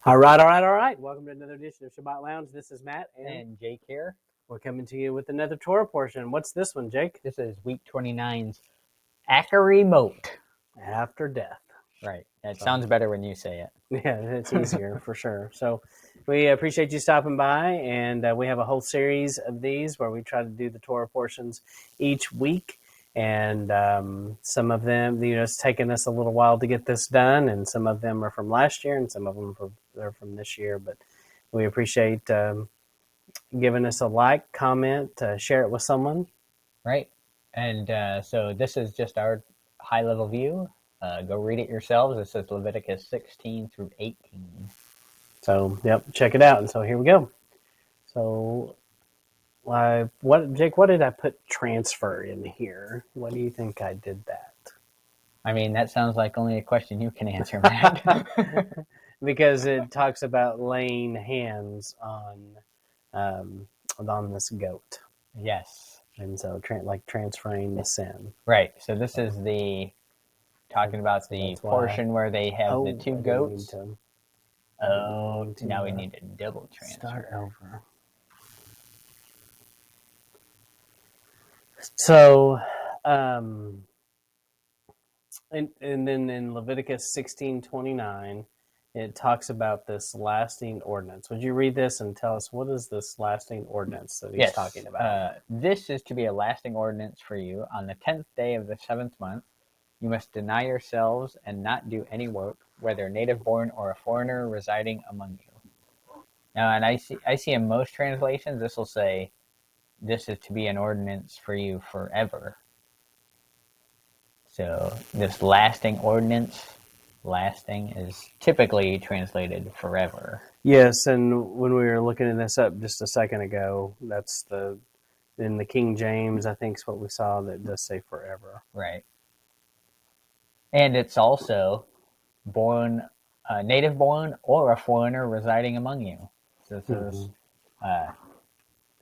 All right. Welcome to another edition of Sabbath Lounge. This is Matt And Jake here. We're coming to you with another Torah portion. What's this one, Jake? This is week 29's Acharei Moat. After death. Right. It sounds better when you say it. Yeah, it's easier for sure. So we appreciate you stopping by, and we have a whole series of these where we try to do the Torah portions each week. And some of them, it's taken us a little while to get this done, and some of them are from last year, and some of them are from this year. But we appreciate giving us a like, comment, share it with someone. Right. And so this is just our high-level view. Go read it yourselves. This is Leviticus 16 through 18. So, yep, check it out. And so here we go. So, Jake, what did I put transfer in here? What do you think I did that? I mean, that sounds like only a question you can answer, Matt. Because it talks about laying hands on this goat. Yes. And so, transferring the sin. Right. So this is talking about the portion where they have the two goats. Now we need to double transfer. Start over. So, and then in Leviticus 16:29, it talks about this lasting ordinance. Would you read this and tell us what is this lasting ordinance that he's talking about? This is to be a lasting ordinance for you. On the 10th day of the 7th month, you must deny yourselves and not do any work, whether native-born or a foreigner residing among you. Now, and I see in most translations, this will say, this is to be an ordinance for you forever. So this lasting ordinance, lasting is typically translated forever. Yes, and when we were looking this up just a second ago, that's in the King James, I think is what we saw that does say forever. Right. And it's also native-born or a foreigner residing among you. So this is,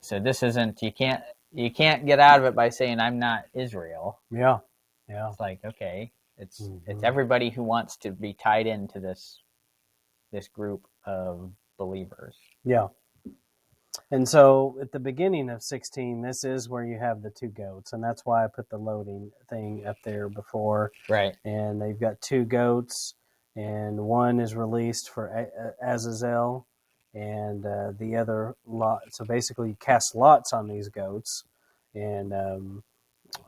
so this isn't, you can't get out of it by saying I'm not Israel. Yeah. It's like, okay, it's everybody who wants to be tied into this group of believers. Yeah. And so at the beginning of 16, this is where you have the two goats, and that's why I put the loading thing up there before. Right. And they've got two goats, and one is released for Azazel, and the other lot. So basically, you cast lots on these goats, and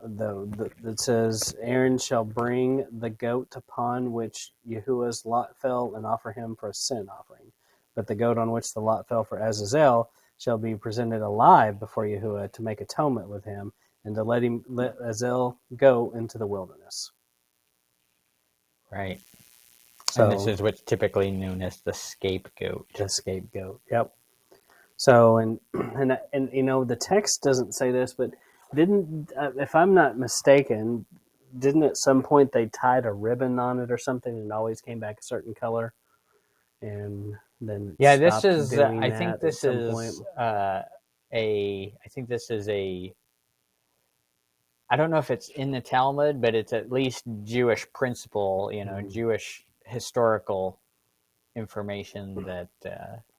it says, Aaron shall bring the goat upon which Yahuwah's lot fell and offer him for a sin offering. But the goat on which the lot fell for Azazel shall be presented alive before Yahuwah to make atonement with him, and to let Azazel go into the wilderness. Right. So, and this is what's typically known as the scapegoat. The scapegoat, yep. So, and the text doesn't say this, but didn't, if I'm not mistaken, didn't at some point they tied a ribbon on it or something and it always came back a certain color? And then I think this is I don't know if it's in the Talmud, but it's at least Jewish principle, Jewish historical information that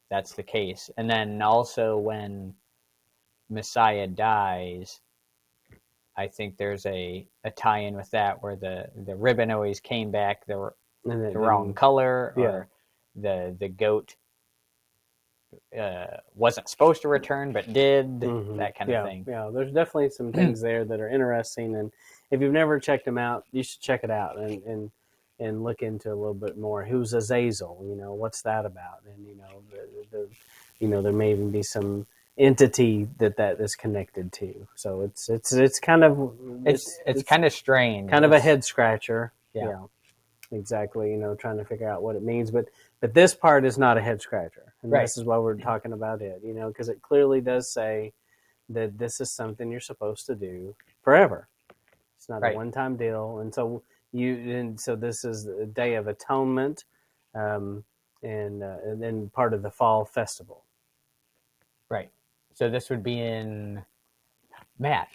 that's the case. And then also when Messiah dies, I think there's a tie-in with that where the ribbon always came back the wrong color, or the goat wasn't supposed to return but did, that kind of thing. Yeah, there's definitely some things there that are interesting, and if you've never checked them out, you should check it out and look into a little bit more. Who's Azazel? What's that about? And there may even be some entity that is connected to. So it's kind of kind of strange, kind of a head scratcher. Yeah. Exactly, trying to figure out what it means, but this part is not a head scratcher, and This is why we're talking about it, because it clearly does say that this is something you're supposed to do forever. It's not a one-time deal, and so this is the Day of Atonement, and then part of the Fall Festival. Right. So this would be in Matt.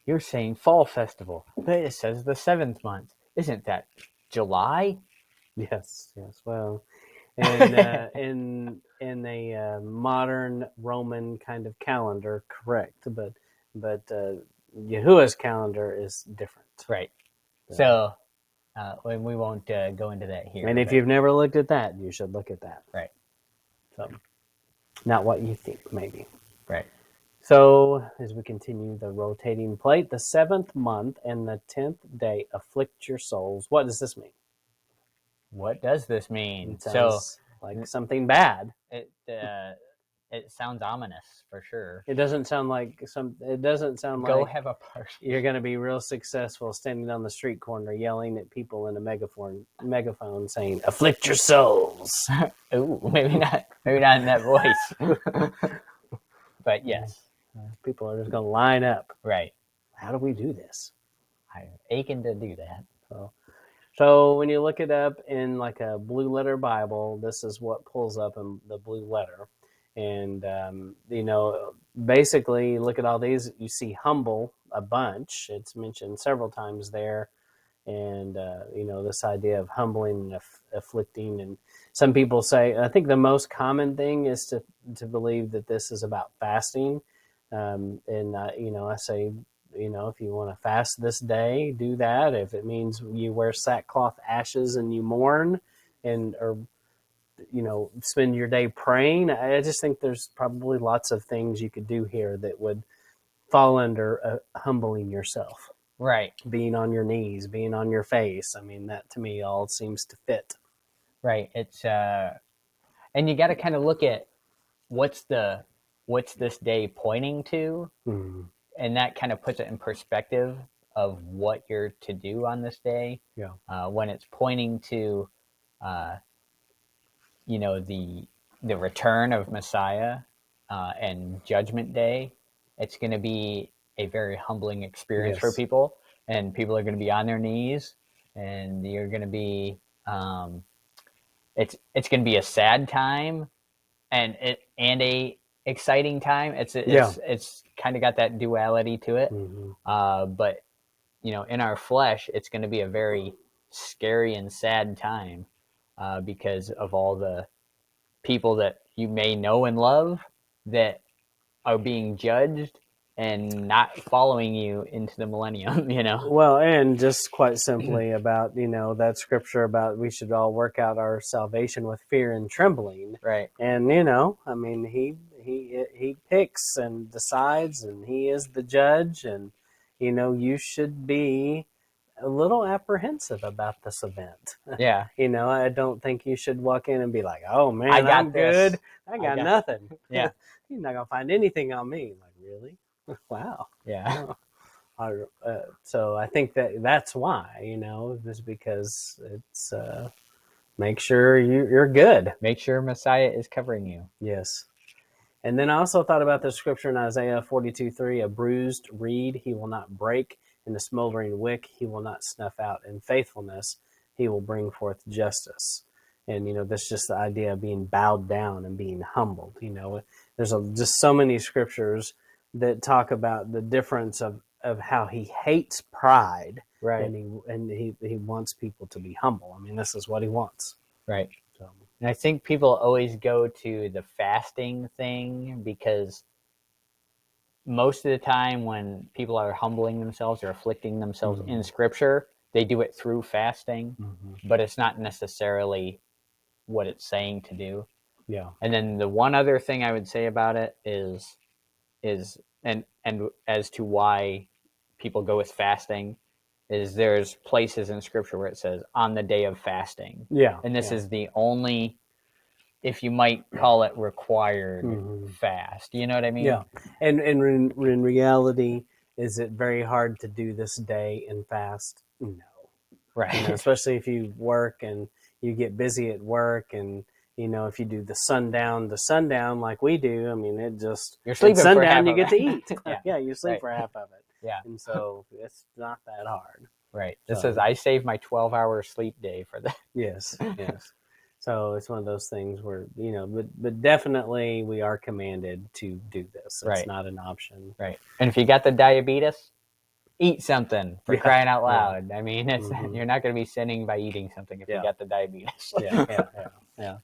You're saying Fall Festival, but it says the 7th month. Isn't that July? Yes. Well, and in a modern Roman kind of calendar, correct? But Yahuwah's calendar is different, right? So we won't go into that here. And if you've never looked at that, you should look at that. Right. So, not what you think, maybe. Right. So, as we continue the rotating plate, the 7th month and the 10th day afflict your souls. What does this mean? What does this mean? It sounds like something bad. It sounds ominous for sure. It doesn't sound like It doesn't sound Go like have a party. You're going to be real successful standing on the street corner yelling at people in a megaphone saying, "Afflict your souls." Ooh, maybe not in that voice. But yes. People are just going to line up. Right. How do we do this? I'm aching to do that. So when you look it up in like a blue letter Bible, this is what pulls up in the blue letter. And, basically look at all these, you see humble a bunch. It's mentioned several times there. And, this idea of humbling and afflicting. And some people say, I think the most common thing is to believe that this is about fasting. I say, if you want to fast this day, do that. If it means you wear sackcloth ashes and you mourn or spend your day praying, I just think there's probably lots of things you could do here that would fall under humbling yourself. Right. Being on your knees, being on your face. I mean, that to me all seems to fit. Right. It's and you got to kind of look at what's this day pointing to, and that kind of puts it in perspective of what you're to do on this day. Yeah. When it's pointing to, the return of Messiah and Judgment Day, it's going to be a very humbling experience for people, and people are going to be on their knees, and you're going to be it's going to be a sad time and a exciting time. It's kind of got that duality to it. But in our flesh, it's going to be a very scary and sad time because of all the people that you may know and love that are being judged and not following you into the millennium, Well, and just quite simply about, that scripture about we should all work out our salvation with fear and trembling. Right. And, he picks and decides, and he is the judge. And, you should be a little apprehensive about this event. Yeah. I don't think you should walk in and be like, "Oh man, I'm this. good. I got nothing." Yeah. You're not going to find anything on me. Like, really? Wow. Yeah. So I think that's why, is because it's make sure you're good. Make sure Messiah is covering you. Yes. And then I also thought about the scripture in Isaiah 42:3, a bruised reed he will not break, and a smoldering wick he will not snuff out. In faithfulness he will bring forth justice. And, that's just the idea of being bowed down and being humbled. There's just so many scriptures that talk about the difference of how he hates pride, right? And he wants people to be humble. I mean, this is what he wants, right? So, and I think people always go to the fasting thing because most of the time when people are humbling themselves or afflicting themselves in Scripture, they do it through fasting, but it's not necessarily what it's saying to do. Yeah. And then the one other thing I would say about it is and as to why people go with fasting is there's places in Scripture where it says on the day of fasting. Yeah. And this is the only, if you might call it, required fast. You know what I mean? Yeah. And in reality, is it very hard to do this day and fast? No. Right. Especially if you work and you get busy at work, and if you do the sundown to sundown like we do, I mean, it just you're sleeping at sundown for half you of get it. to eat. Yeah, you sleep for half of it. Yeah. And so it's not that hard. Right. This says I save my 12-hour sleep day for that. Yes. So it's one of those things where, but definitely we are commanded to do this. It's not an option. Right. And if you got the diabetes, eat something for crying out loud. I mean, it's you're not going to be sinning by eating something if you got the diabetes. Yeah.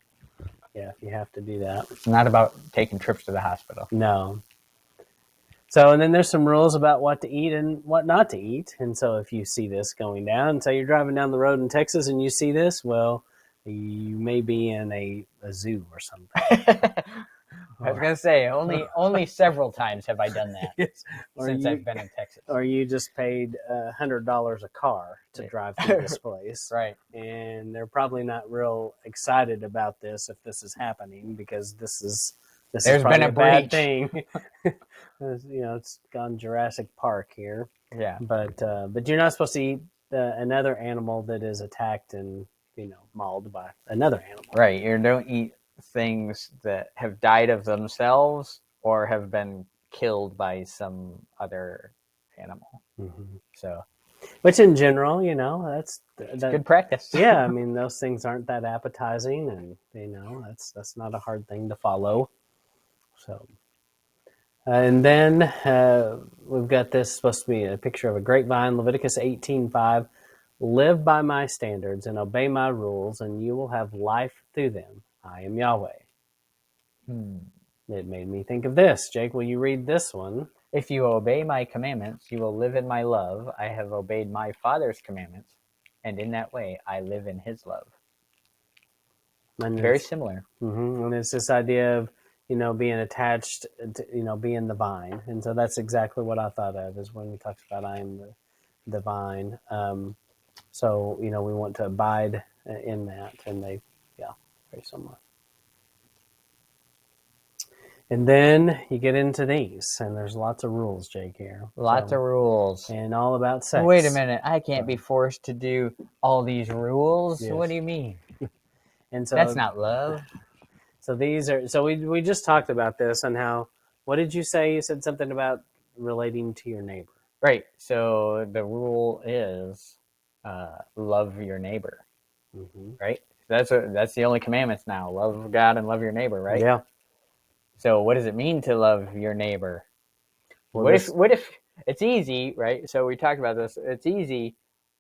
Yeah, if you have to do that. It's not about taking trips to the hospital. No. So, and then there's some rules about what to eat and what not to eat. And so if you see this going down, say you're driving down the road in Texas and you see this, well, you may be in a zoo or something. I was gonna say only several times have I done that Yes. since I've been in Texas. Or you just paid $100 a car to drive through this place, right? And they're probably not real excited about this if this is happening, because there's been a bad breach. thing. It's gone Jurassic Park here. Yeah, but you're not supposed to eat another animal that is attacked and mauled by another animal. Right. You don't eat things that have died of themselves or have been killed by some other animal. Mm-hmm. So, which in general, that's good practice. Yeah, I mean, those things aren't that appetizing, and that's not a hard thing to follow. So, and then we've got this supposed to be a picture of a grapevine, Leviticus 18:5. Live by my standards and obey my rules, and you will have life through them. I am Yahweh. It made me think of this. Jake, will you read this one? If you obey my commandments, you will live in my love. I have obeyed my Father's commandments, and in that way I live in his love. And very similar. Mm-hmm. And it's this idea of, being attached to, being the vine. And so that's exactly what I thought of, is when we talked about I am the vine. So, we want to abide in that. And very similar. And then you get into these, and there's lots of rules, Jake, here. Lots of rules. And all about sex. Wait a minute. I can't be forced to do all these rules? Yes. What do you mean? And so that's not love. So these are, so we just talked about this and how, what did you say? You said something about relating to your neighbor. Right. So the rule is love your neighbor. Mm-hmm. Right? That's the only commandments now. Love God and love your neighbor, right? Yeah. So what does it mean to love your neighbor? Well, what if it's easy, right? So we talked about this. It's easy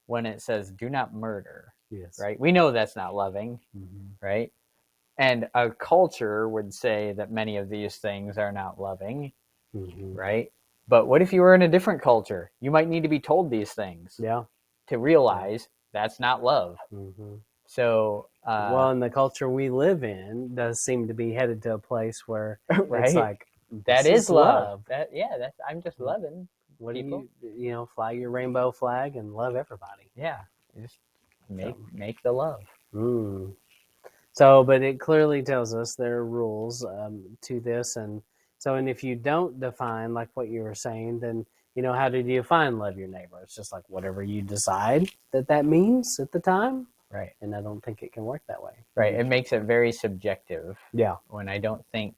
when it says do not murder. Yes. Right? We know that's not loving, right? And a culture would say that many of these things are not loving, right? But what if you were in a different culture? You might need to be told these things to realize that's not love. So, well, and the culture we live in does seem to be headed to a place where it's like, that is love. I'm just loving. What people. do you fly your rainbow flag and love everybody? Yeah, just make the love. So, but it clearly tells us there are rules to this, and if you don't define like what you were saying, then how did you define love your neighbor? It's just like whatever you decide that means at the time. Right. And I don't think it can work that way. Right. It makes it very subjective. Yeah. When I don't think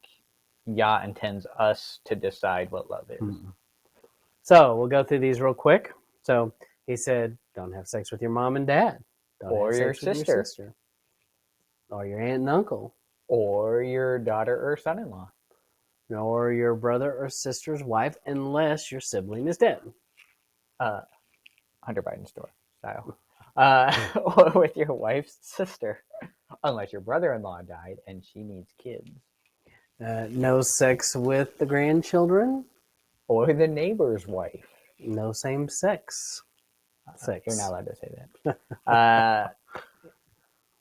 Yah intends us to decide what love is. So we'll go through these real quick. So he said, don't have sex with your mom and dad. Or your sister. Or your aunt and uncle. Or your daughter or son-in-law. Or your brother or sister's wife, unless your sibling is dead. Hunter Biden store style. Or with your wife's sister, unless your brother-in-law died and she needs kids. No sex with the grandchildren. Or the neighbor's wife. No same sex. You're not allowed to say that.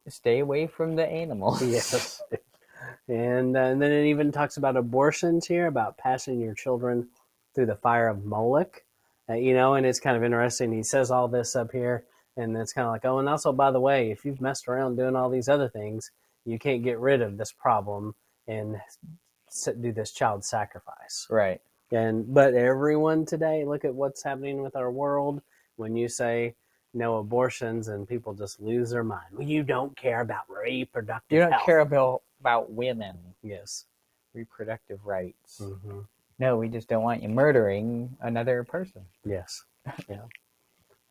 Stay away from the animals. Yes. And then it even talks about abortions here, about passing your children through the fire of Moloch. And it's kind of interesting. He says all this up here, and it's kind of like, oh, and also, by the way, if you've messed around doing all these other things, you can't get rid of this problem and do this child sacrifice. Right. But everyone today, look at what's happening with our world. When you say no abortions, and people just lose their mind. Well, you don't care about reproductive health. You don't care about women. Yes. Reproductive rights. No, we just don't want you murdering another person. Yes. Yeah.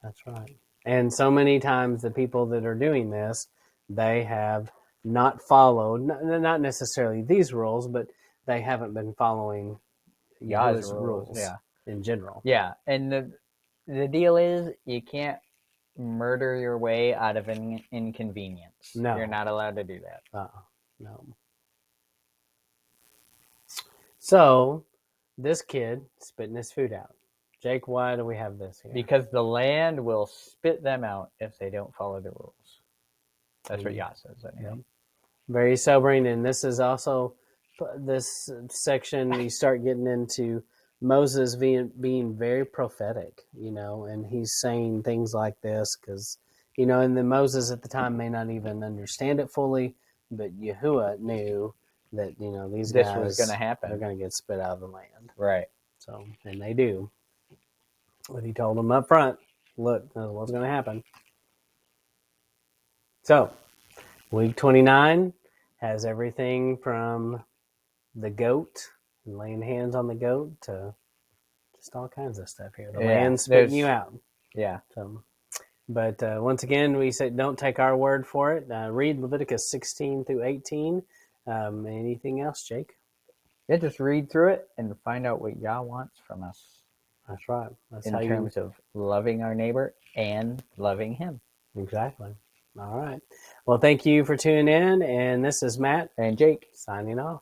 That's right. And so many times the people that are doing this, they have not followed, not necessarily these rules, but they haven't been following Yah's rules in general. Yeah. And the deal is you can't murder your way out of an inconvenience. No. You're not allowed to do that. No. So this kid spitting his food out. Jake, why do we have this here? Because the land will spit them out if they don't follow the rules. That's what Yah says. Anyway. Very sobering. And this is also this section, you start getting into Moses being very prophetic, and he's saying things like this because, and then Moses at the time may not even understand it fully, but Yahuwah knew that, these This guys was going to happen. They're going to get spit out of the land. Right. So, and they do. But he told them up front, look, that's what's going to happen. So, week 29 has everything from the goat and laying hands on the goat to just all kinds of stuff here. The land spitting you out. Yeah. So, but once again, we say don't take our word for it. Read Leviticus 16 through 18. Anything else, Jake? Yeah, just read through it and find out what Yah wants from us. That's right. That's in how terms of loving our neighbor and loving him. Exactly. All right. Well, thank you for tuning in. And this is Matt and Jake signing off.